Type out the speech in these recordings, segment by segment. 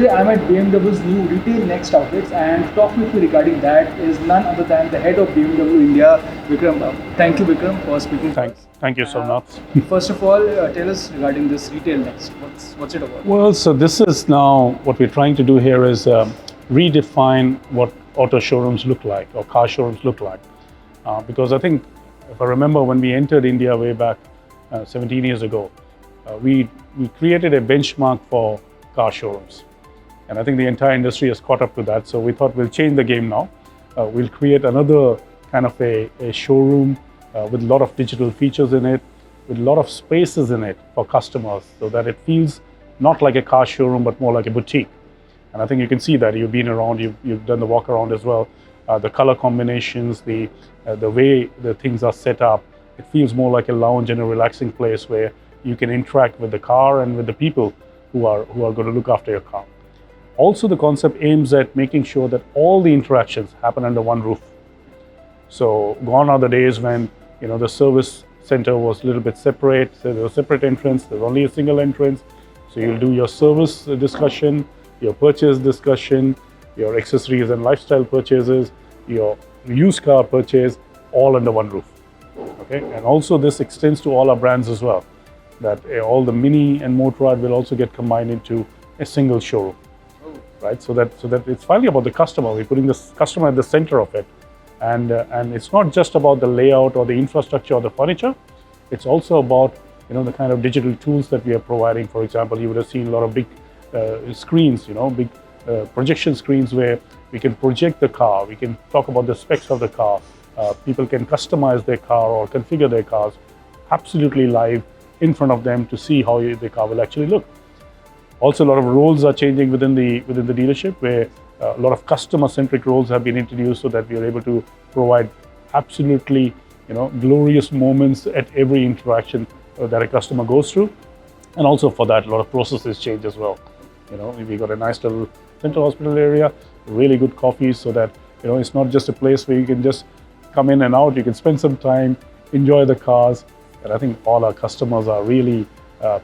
Today I'm at BMW's new retail next outlets, and to talk with me regarding that is none other than the head of BMW India, Vikram Pawah. Thank you, Vikram, for speaking to us. Thank you so much. First of all, tell us regarding this retail next. What's it about? Well, so this is now what we're trying to do here is redefine what auto showrooms look like or car showrooms look like. Because I think, if I remember when we entered India way back 17 years ago, we created a benchmark for car showrooms. And I think the entire industry has caught up to that. So we thought we'll change the game now. We'll create another kind of a showroom with a lot of digital features in it, with a lot of spaces in it for customers, so that it feels not like a car showroom, but more like a boutique. And I think you can see that. You've been around, you've done the walk around as well. The color combinations, the way the things are set up, it feels more like a lounge and a relaxing place where you can interact with the car and with the people who are going to look after your car. Also, the concept aims at making sure that all the interactions happen under one roof. So gone are the days when the service center was a little bit separate. So there was a separate entrance. There's only a single entrance. So you'll do your service discussion, your purchase discussion, your accessories and lifestyle purchases, your used car purchase, all under one roof. Okay, and also this extends to all our brands as well. That all the Mini and Motorrad will also get combined into a single showroom. Right, so that it's finally about the customer. We're putting the customer at the center of it, and it's not just about the layout or the infrastructure or the furniture. It's also about the kind of digital tools that we are providing. For example, you would have seen a lot of big screens, big projection screens where we can project the car. We can talk about the specs of the car. People can customize their car or configure their cars absolutely live in front of them to see how the car will actually look. Also, a lot of roles are changing within the dealership, where a lot of customer-centric roles have been introduced, so that we are able to provide absolutely, glorious moments at every interaction that a customer goes through. And also for that, a lot of processes change as well. We got a nice little central hospital area, really good coffees, so that it's not just a place where you can just come in and out. You can spend some time, enjoy the cars. And I think all our customers are really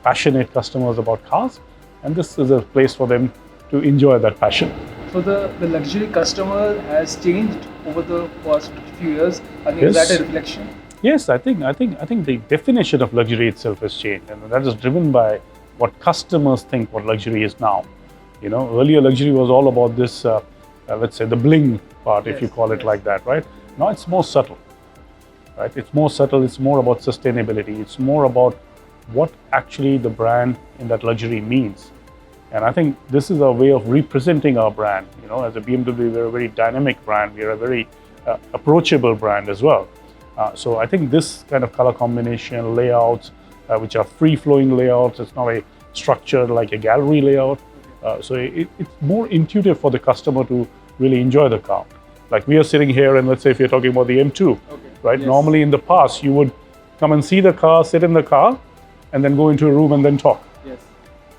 passionate customers about cars. And this is a place for them to enjoy that passion. So the luxury customer has changed over the past few years. I think, Yes. Is that a reflection? Yes, I think the definition of luxury itself has changed, and that is driven by what customers think what luxury is now. Earlier luxury was all about this, let's say the bling part, if you call it like that, right? Now it's more subtle, right? It's more subtle. It's more about sustainability. It's more about what actually the brand in that luxury means. And I think this is a way of representing our brand. As a BMW, we're a very dynamic brand. We're a very approachable brand as well. So I think this kind of color combination, layouts, which are free-flowing layouts, it's not a structured like a gallery layout. So it's more intuitive for the customer to really enjoy the car. Like we are sitting here, and let's say if you're talking about the M2, right? Yes. Normally in the past, you would come and see the car, sit in the car, and then go into a room and then talk. Yes.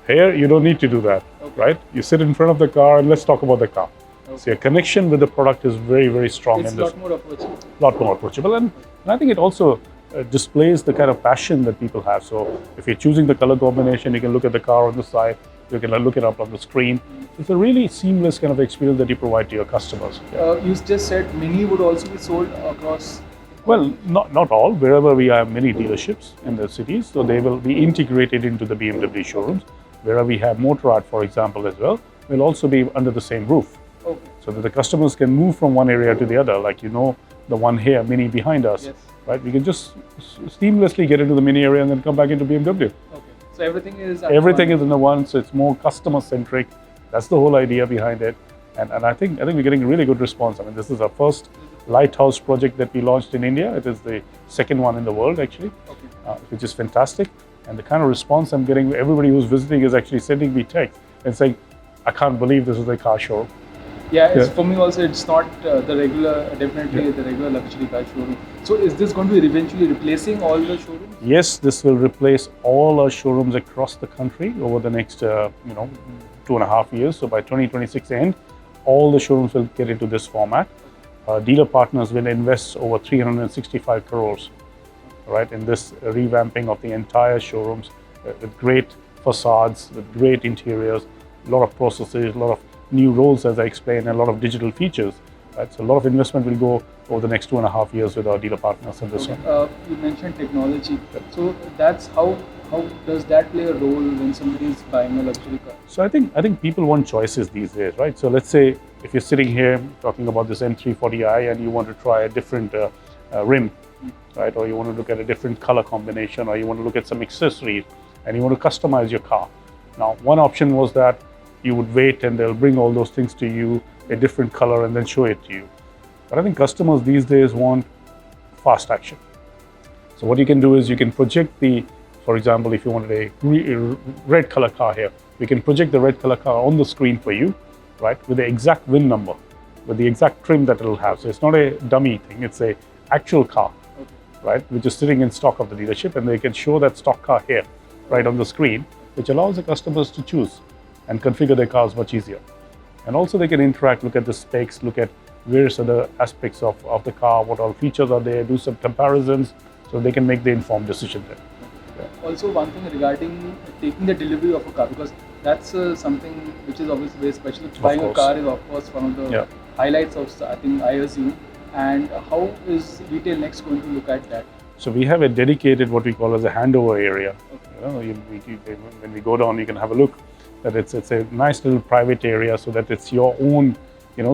Here, you don't need to do that, right? You sit in front of the car and let's talk about the car. So your connection with the product is very, very strong. It's a lot more approachable. Lot more approachable. And I think it also displays the kind of passion that people have. So if you're choosing the color combination, you can look at the car on the side, you can look it up on the screen. It's a really seamless kind of experience that you provide to your customers. You just said Mini would also be sold across. Well, not all. Wherever we have many dealerships in the cities, so they will be integrated into the BMW showrooms. Wherever we have Motorrad, for example, as well, will also be under the same roof. Okay. So that the customers can move from one area to the other, like the one here, Mini behind us, Yes. right? We can just seamlessly get into the Mini area and then come back into BMW. Okay. So everything is. Everything is in the one, so it's more customer-centric. That's the whole idea behind it. And I think we're getting a really good response. I mean, this is our first lighthouse project that we launched in India. It is the second one in the world, actually, which is fantastic. And the kind of response I'm getting, everybody who's visiting is actually sending me text and saying, I can't believe this is a car showroom. Yeah, for me also, it's not the regular, definitely the regular luxury car showroom. So is this going to be eventually replacing all the showrooms? Yes, this will replace all our showrooms across the country over the next, 2.5 years. So by 2026 end, all the showrooms will get into this format. Dealer partners will invest over 365 crores, right, in this revamping of the entire showrooms with great facades, with great interiors, a lot of processes, a lot of new roles, as I explained, and a lot of digital features. Right? So a lot of investment will go over the next 2.5 years with our dealer partners in this one. You mentioned technology. So that's how does that play a role when somebody is buying a luxury car? So I think people want choices these days, right? So let's say if you're sitting here talking about this M340i and you want to try a different rim, right? Or you want to look at a different color combination, or you want to look at some accessories and you want to customize your car. Now, one option was that you would wait and they'll bring all those things to you, a different color, and then show it to you. But I think customers these days want fast action. So what you can do is you can project for example, if you wanted a red color car here, we can project the red color car on the screen for you, right, with the exact VIN number, with the exact trim that it'll have. So it's not a dummy thing, it's a actual car, right, which is sitting in stock of the dealership, and they can show that stock car here, right on the screen, which allows the customers to choose and configure their cars much easier. And also they can interact, look at the specs, look at various other aspects of the car, what all features are there, do some comparisons, so they can make the informed decision there. Also, one thing regarding taking the delivery of a car, because that's something which is obviously very special. Buying a car is of course one of the highlights of, I think, I assume. And how is Retail Next going to look at that? So we have a dedicated, what we call as a handover area. Okay. When we go down, you can have a look. That it's a nice little private area, so that it's your own,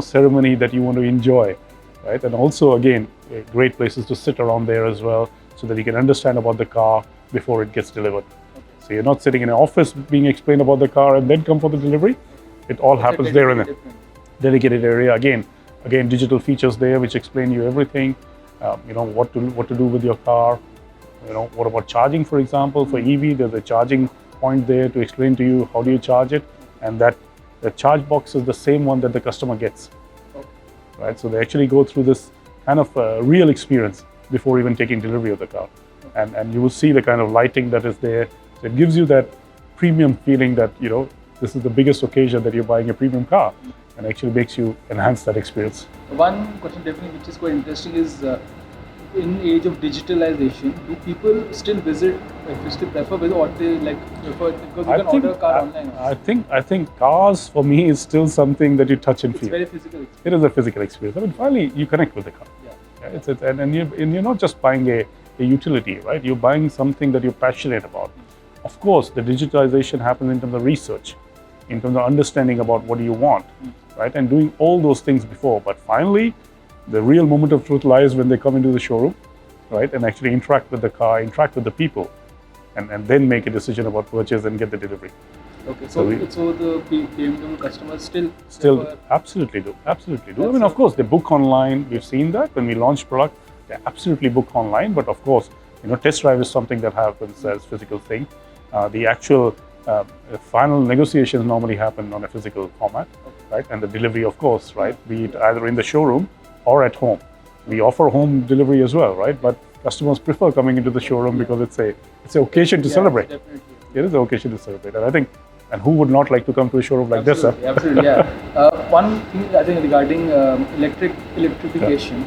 ceremony that you want to enjoy, right? And also, again, great places to sit around there as well, so that you can understand about the car before it gets delivered. Okay. So you're not sitting in an office being explained about the car and then come for the delivery. It all happens there in a dedicated area. Again, digital features there which explain you everything. What to do with your car. What about charging, for example, for EV? There's a charging point there to explain to you how do you charge it, and that the charge box is the same one that the customer gets. Okay. Right? So they actually go through this kind of real experience before even taking delivery of the car. And you will see the kind of lighting that is there. So it gives you that premium feeling that, this is the biggest occasion that you're buying a premium car, and actually makes you enhance that experience. One question definitely which is quite interesting is, in age of digitalization, do people still visit, still prefer visit, or they prefer, because you can order a car online also? I think cars for me is still something that you touch and feel. It's very physical experience. It is a physical experience. I mean, finally you connect with the car. Yeah. And you're not just buying a utility, right? You're buying something that you're passionate about. Of course, the digitalization happens in terms of research, in terms of understanding about what do you want, right? And doing all those things before. But finally, the real moment of truth lies when they come into the showroom, right? And actually interact with the car, interact with the people, and then make a decision about purchase and get the delivery. Okay, so the BMW customers still absolutely do. I mean, of course, they book online. We've seen that when we launch product, they absolutely book online. But of course, test drive is something that happens as physical thing. The actual final negotiations normally happen on a physical format, right? And the delivery, of course, right? Be it either in the showroom or at home. We offer home delivery as well, right? But customers prefer coming into the showroom because it's an occasion to celebrate. Definitely. It is an occasion to celebrate, and I think, and who would not like to come to a showroom like this? Absolutely, yeah. One thing I think regarding electrification,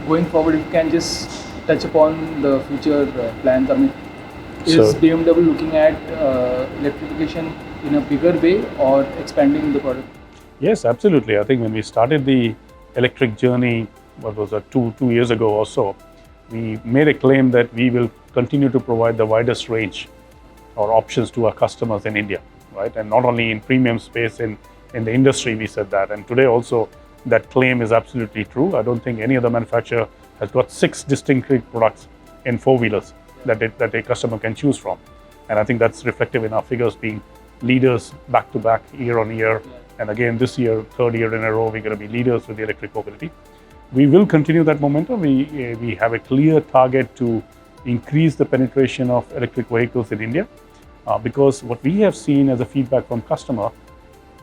going forward, if you can just touch upon the future plans. I mean, is BMW looking at electrification in a bigger way or expanding the product? Yes, absolutely. I think when we started the electric journey, what was that, two years ago or so, we made a claim that we will continue to provide the widest range or options to our customers in India, right? And not only in premium space, in the industry we said that. And today also that claim is absolutely true. I don't think any other manufacturer has got 6 distinct products in four-wheelers that a customer can choose from. And I think that's reflective in our figures being leaders back to back, year on year. And again, this year, 3rd year in a row, we're going to be leaders with the electric mobility. We will continue that momentum. We have a clear target to increase the penetration of electric vehicles in India, because what we have seen as a feedback from customer,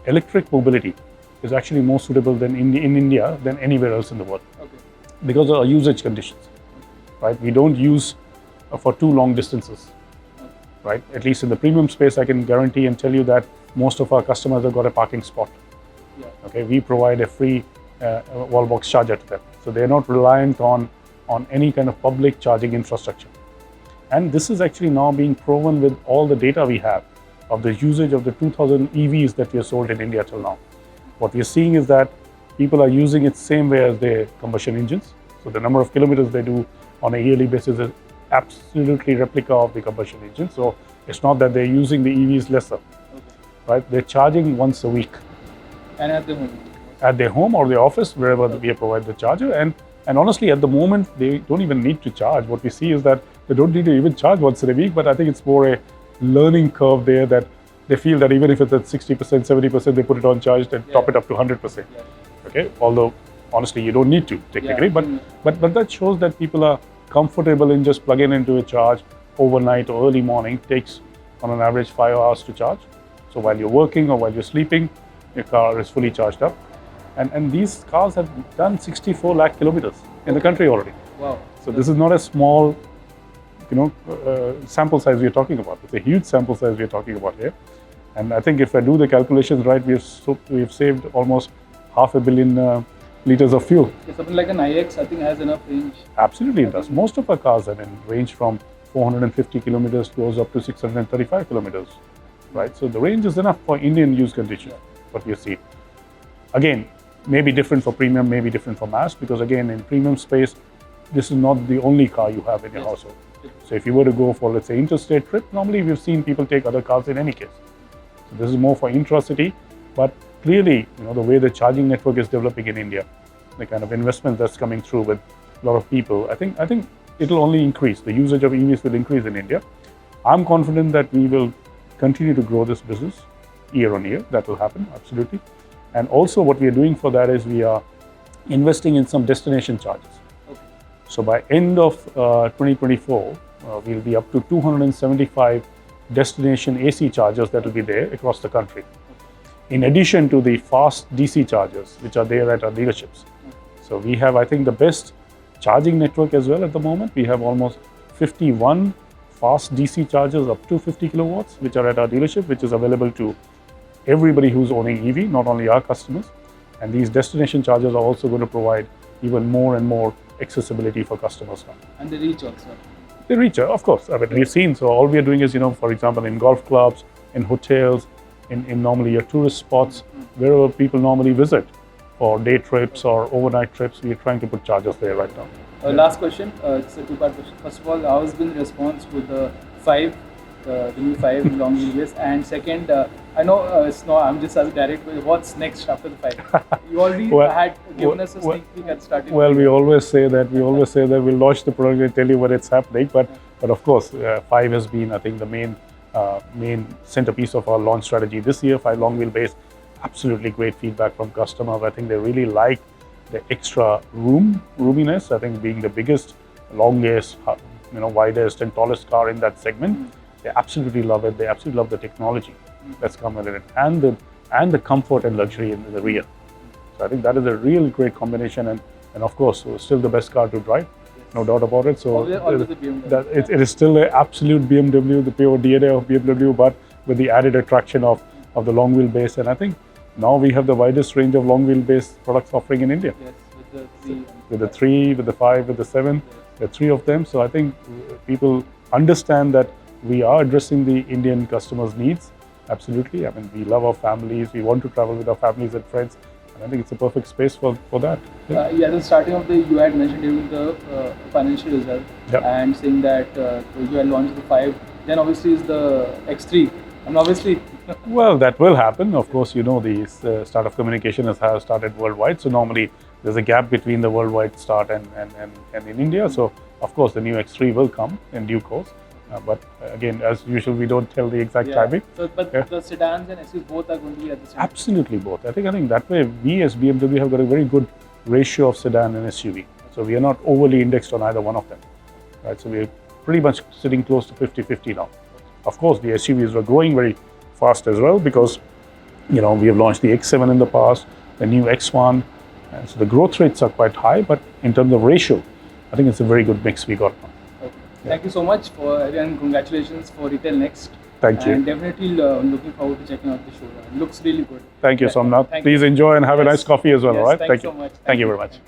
electric mobility is actually more suitable in India than anywhere else in the world. Okay. Because of our usage conditions, right? We don't use for too long distances, right? At least in the premium space, I can guarantee and tell you that most of our customers have got a parking spot. Yeah. Okay, we provide a free wall box charger to them, so they're not reliant on any kind of public charging infrastructure. And this is actually now being proven with all the data we have. of the usage of the 2000 EVs that we have sold in India till now. What we are seeing is that people are using it same way as their combustion engines. So the number of kilometers they do on a yearly basis is absolutely replica of the combustion engine. So it's not that they're using the EVs lesser, right? They're charging once a week. And at the moment? At their home or their office, wherever we provide the charger. And honestly, at the moment, they don't even need to charge. What we see is that they don't need to even charge once in a week, but I think it's more a learning curve there that they feel that even if it's at 60%, 70%, they put it on charge and top it up to 100%. Okay, although honestly, you don't need to technically, but that shows that people are comfortable in just plugging into a charge overnight or early morning. Takes on an average 5 hours to charge. So while you're working or while you're sleeping, your car is fully charged up. And these cars have done 64 lakh kilometers in the country already. Wow. So this is not a small, sample size we're talking about. It's a huge sample size we're talking about here. And I think if I do the calculations right, we've saved almost 500 million liters of fuel. Yeah, something like an iX, I think, has enough range. Absolutely, it does. Most of our cars have range from 450 kilometers goes up to 635 kilometers, right? So the range is enough for Indian use condition, what we see. Again, maybe different for premium, maybe different for mass, because again, in premium space, this is not the only car you have in your household. So if you were to go for, let's say, interstate trip, normally we've seen people take other cars in any case. So this is more for intra-city, but clearly, the way the charging network is developing in India, the kind of investment that's coming through with a lot of people, I think it'll only increase. The usage of EVs will increase in India. I'm confident that we will continue to grow this business year on year. That will happen, absolutely. And also what we are doing for that is we are investing in some destination charges. Okay. So by end of 2024, we'll be up to 275 destination AC chargers that will be there across the country. Okay. In addition to the fast DC chargers, which are there at our dealerships. Okay. So we have, I think, the best charging network as well at the moment. We have almost 51 fast DC chargers up to 50 kilowatts, which are at our dealership, which is available to everybody who's owning EV, not only our customers. And these destination chargers are also going to provide even more and more accessibility for customers now. And the reach also. The reach, of course. I mean, we've seen, so all we are doing is, for example, in golf clubs, in hotels, in normally your tourist spots, wherever people normally visit for day trips or overnight trips, we are trying to put chargers there right now. Last question, it's a two-part question. First of all, how has been the response with the new 5 long wheelbase? And second, I know I'm just as direct with what's next after the 5. You already had given us a sneak peek at starting. Well, we always say that we'll launch the product and tell you when it's happening. But of course, 5 has been, I think, the main centerpiece of our launch strategy this year. 5 long wheelbase, absolutely great feedback from customers. I think they really like the extra roominess. I think being the biggest, longest, widest and tallest car in that segment, they absolutely love it. They absolutely love the technology that's come with it, and the comfort and luxury in the rear. So I think that is a really great combination, and of course, still the best car to drive, no doubt about it. So it is still an absolute BMW, the pure DNA of BMW, but with the added attraction of the long wheelbase. And I think now we have the widest range of long wheelbase products offering in India. Yes, with the 3, with the 5, with the 7, there are 3 of them. So I think people understand that we are addressing the Indian customers' needs. Absolutely. I mean, we love our families. We want to travel with our families and friends. And I think it's a perfect space for that. The starting of you had mentioned during the financial result and saying that you had launched the 5. Then obviously is the X3. And obviously... Well, that will happen. Of course, the start of communication has started worldwide. So normally there's a gap between the worldwide start and in India. So of course the new X3 will come in due course. But again, as usual, we don't tell the exact timing. So, but the sedans and SUVs both are going to be at the same time? Absolutely both. I think that way we as BMW have got a very good ratio of sedan and SUV. So we are not overly indexed on either one of them. Right? So we're pretty much sitting close to 50-50 now. Of course, the SUVs are growing very fast as well because, we have launched the X7 in the past, the new X1. And so the growth rates are quite high, but in terms of ratio, I think it's a very good mix we got now. Thank you so much and congratulations for Retail.next. Thank you. And definitely looking forward to checking out the showroom. It looks really good. Thank you, Somnath. Please enjoy and have a nice coffee as well, all right? Thank you so much. Thank you very much.